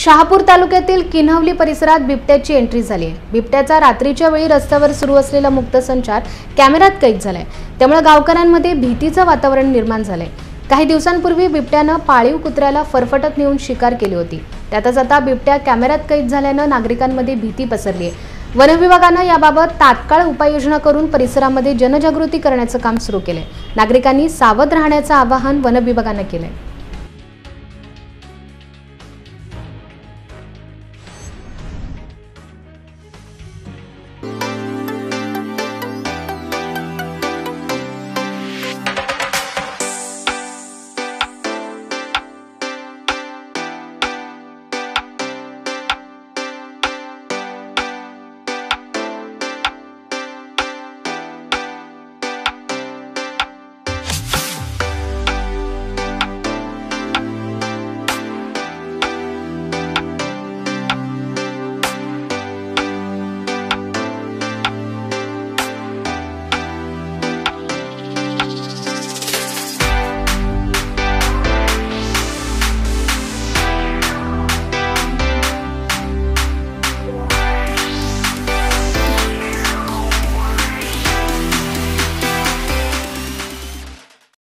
शहापूर तालुक्यातील किन्हवली परिसरात बिबट्याची एंट्री झाली आहे। बिबट्याचा रात्रीच्या वेळी रस्त्यावर सुरू असलेला मुक्त संचार कॅमेऱ्यात कैद झालाय। त्यामुळे गावकऱ्यांमध्ये भीतीचं वातावरण निर्माण झालंय। काही दिवसांपूर्वी बिबट्यानं पाळीव कुत्र्याला फरफटत नेऊन शिकार केली होती। त्यातच आता बिबट्या कॅमेऱ्यात कैद झाल्यानं नागरिकांमध्ये भीती पसरली आहे। वन विभागानं याबाबत तात्काळ उपाययोजना करून परिसरामध्ये जनजागृती करण्याचं काम सुरू केलंय। नागरिकांनी सावध राहण्याचं आवाहन वन विभागानं केलंय।